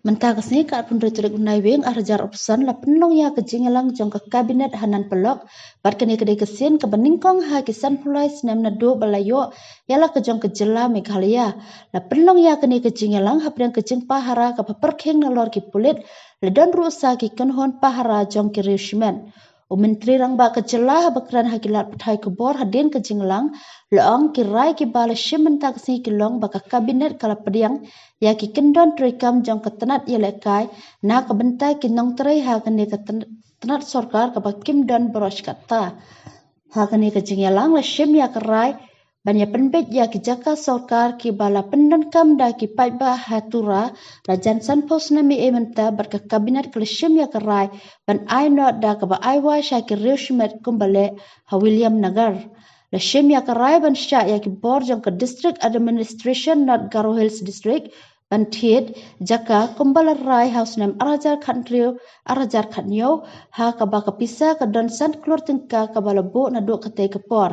Mentah kesini kat pun ritulik unai wing arjar opsan la pynlong ya ke jingialang jong ke kabinet Nan Polok bat kini kedai kesin ke beningkong ha kisan pulai senam nado balayo yala ke jong ke jela Meghalaya la pynlong ya kini ke jingialang hapdang ke jingpahara ke pyrkhing na lor ki pulit le don rusa ki kenhon pahara jong ki rishman. Menteri rang ba ke jela bakran hakilat pathai kubor hadin ke jinglang loong ki rai ki bala shim mentah kesini kilong baka kabinet kala pediang ya ki kendon trikam jong ketenat yelekai na kebentai kinong terai ha kene ketenat sorkar ke bakim don beros kata ha kene ke jingialang la shim ya kerai banyak penbet ya ki jaka sorkar ki bala pendon kam da ki paiba hatura la jansan pos nami ementa bar ke kabinet ke shim ya kerai ban ai no da ke ba ai wa sha ki rishmet kumbale ha William Nagar la shim ya kerai ban sha ya ki bor jong ke district administration not Garo Hills district ban thiet jaka kumbala rai house nam arajar khatnyo ha ka ba ka pisa ka don san klor tingka ka bala bo na do kate ka por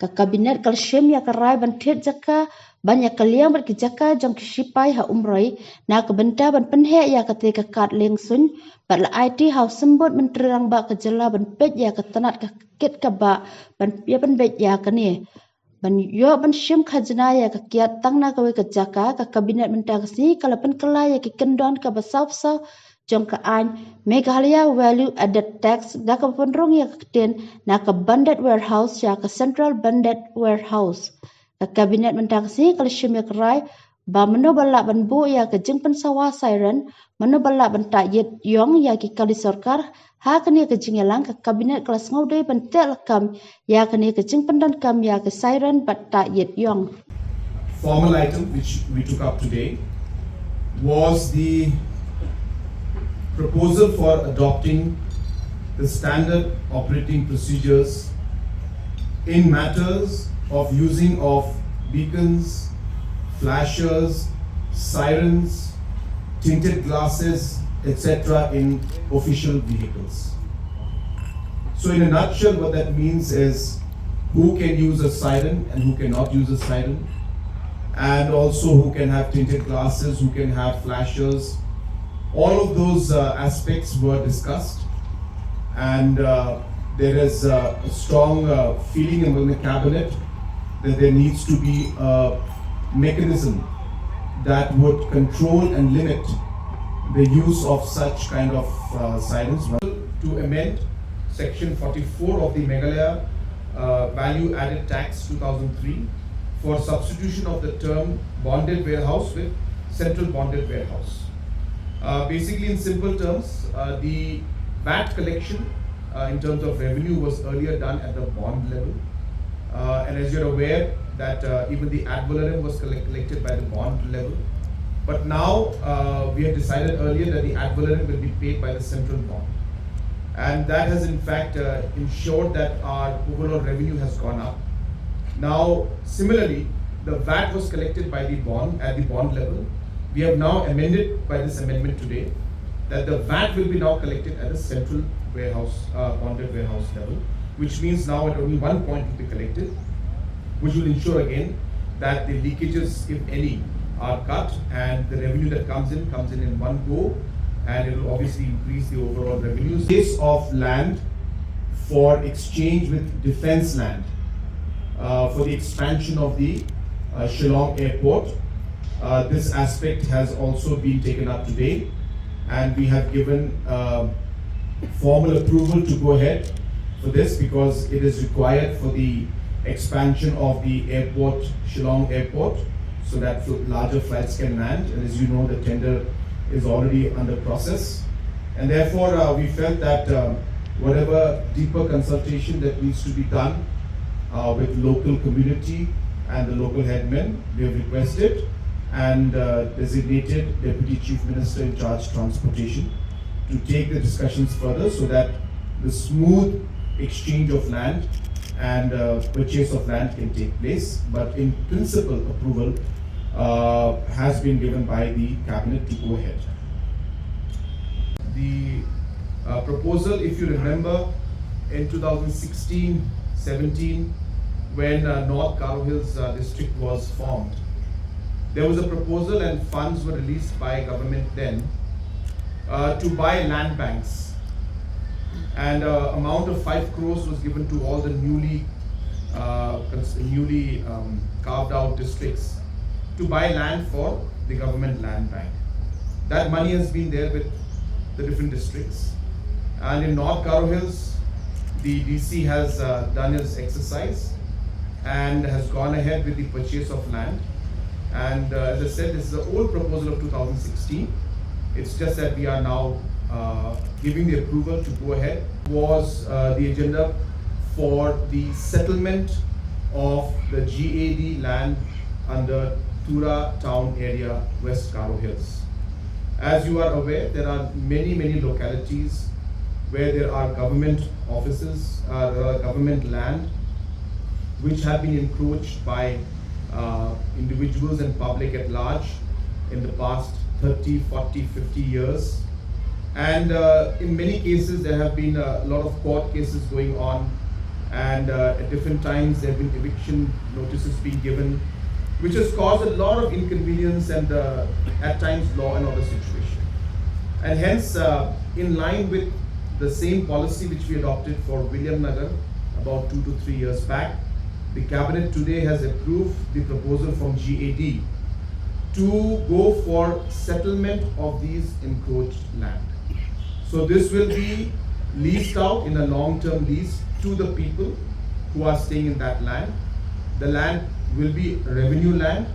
ka kabinet kal shim ya karai ban thiet jaka banyak kaliang ber ki jaka jong ki sipai ha umroi na ka benta ban penhe ya kate ka kat leng sun bat la IT house sembut menteri rang ba ka jela ban pet ya ka tanat ka kit ka ba ban ya ban bet ya ka ni ban yo ban shim khajna ya ka kiat tangna ka we ka jaka ka kabinet mentah kasi kala pen kala ya ki kendon ka basap sa jong ka an Meghalaya value added tax da ka pondrong ya ka ten na ka banded warehouse ya ka central banded warehouse ka kabinet mentah kasi kala shim ya kerai ba meno bala ban bu ya ka jing pen sawa siren meno bala ban ta yet yong ya ki kali sarkar ha kene ke jingialang ka kabinet kelas ngode ban tel kam ya kene ke jing pendan kam ya ke siren bat ta yet yong. Formal item which we took up today was the proposal for adopting the standard operating procedures in matters of using of beacons, flashers, sirens, tinted glasses, etc. in official vehicles. So in a nutshell, what that means is who can use a siren and who cannot use a siren, and also who can have tinted glasses, who can have flashers. All of those aspects were discussed, and there is a strong feeling among the Cabinet that there needs to be a mechanism that would control and limit the use of such kind of sirens. To amend Section 44 of the Meghalaya Value Added Tax 2003 for substitution of the term bonded warehouse with central bonded warehouse. Basically, in simple terms, the VAT collection in terms of revenue was earlier done at the bond level, and as you're aware that even the ad valorem was collected by the bond level. But now we had decided earlier that the ad valorem will be paid by the central bond, and that has in fact ensured that our overall revenue has gone up. Now, similarly, the VAT was collected by the bond at the bond level. We have now amended by this amendment today that the VAT will be now collected at the central warehouse, bonded warehouse level, which means now at only one point will be collected, which will ensure again that the leakages, if any, are cut and the revenue that comes in one go, and it will obviously increase the overall revenues. Case of land for exchange with defense land for the expansion of the Shillong airport. This aspect has also been taken up today, and we have given formal approval to go ahead for this because it is required for the expansion of the airport, Shillong airport, so that larger flights can land. And as you know, the tender is already under process, and therefore we felt that whatever deeper consultation that needs to be done with local community and the local headmen, we have requested and designated Deputy Chief Minister in charge transportation to take the discussions further so that the smooth exchange of land and purchase of land can take place. But in principle, approval has been given by the Cabinet to go ahead. The proposal, if you remember, in 2016-17, when North Garo Hills district was formed, there was a proposal and funds were released by government then to buy land banks, and amount of 5 crores was given to all the newly carved out districts to buy land for the government land bank. That money has been there with the different districts, and in North Garo Hills, the DC has done its exercise and has gone ahead with the purchase of land. And as I said, this is the old proposal of 2016. It's just that we are now giving the approval to go ahead. Was the agenda for the settlement of the GAD land under Tura town area, West Garo Hills. As you are aware, there are many localities where there are government offices, government land, which have been encroached by individuals and public at large in the past 30, 40, 50 years. And in many cases, there have been a lot of court cases going on, and at different times there have been eviction notices being given, which has caused a lot of inconvenience and at times law and order situation. And hence, in line with the same policy which we adopted for William Nagar about 2 to 3 years back, the Cabinet today has approved the proposal from GAD to go for settlement of these encroached land. So this will be leased out in a long-term lease to the people who are staying in that land. The land will be revenue land,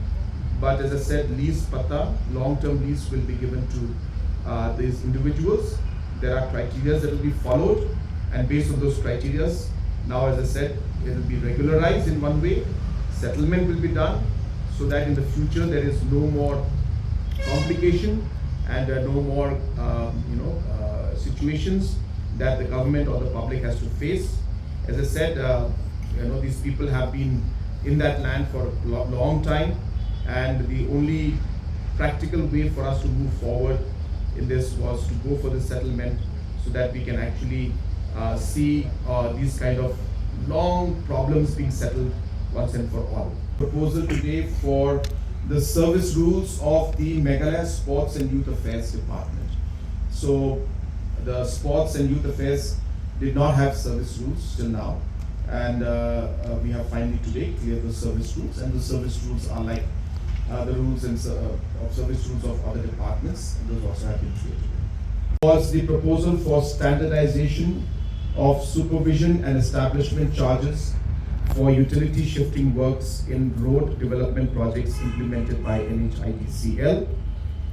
but as I said, lease pata, long-term lease will be given to these individuals. There are criteria that will be followed, and based on those criteria, now as I said, it will be regularized in one way, settlement will be done, so that in the future there is no more complication and no more situations that the government or the public has to face. As I said, these people have been in that land for a long time, and the only practical way for us to move forward in this was to go for the settlement, so that we can actually see these kind of long problems being settled once and for all. Proposal today for the service rules of the Meghalaya Sports and Youth Affairs Department. So the Sports and Youth Affairs did not have service rules till now, and we have finally today cleared the service rules, and the service rules are like the rules and of service rules of other departments, and those also have been created. Was the proposal for standardization of supervision and establishment charges for utility shifting works in road development projects implemented by NHIDCL.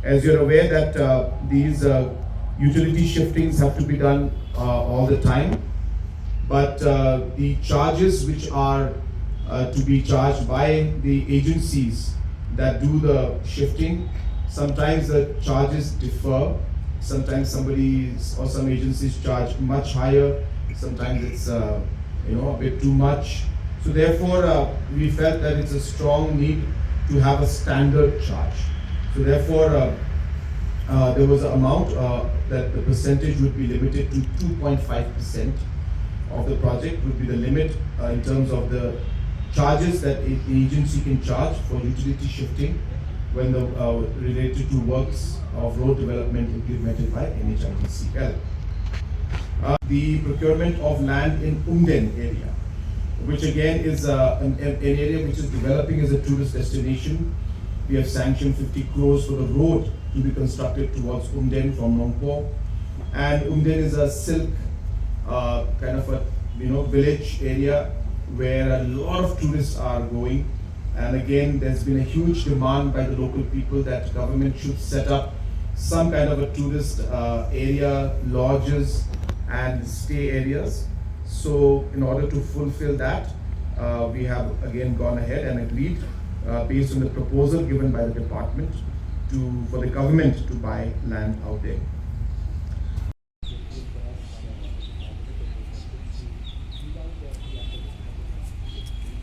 As you're aware that these utility shiftings have to be done all the time, but the charges which are to be charged by the agencies that do the shifting, sometimes the charges differ. Sometimes somebody's or some agencies charge much higher. Sometimes it's a bit too much. So therefore, we felt that it's a strong need to have a standard charge. So therefore, there was an amount that the percentage would be limited to 2.5% of the project would be the limit in terms of the charges that an agency can charge for utility shifting when the related to works of road development implemented by NHIDCL. The procurement of land in Umden area, which again is an area which is developing as a tourist destination. We have sanctioned 50 crores for the road to be constructed towards Umden from Nongpo. And Umden is a silk kind of a village area where a lot of tourists are going. And again, there's been a huge demand by the local people that government should set up some kind of a tourist area, lodges and stay areas. So in order to fulfill that, we have again gone ahead and agreed based on the proposal given by the department for the government to buy land out there.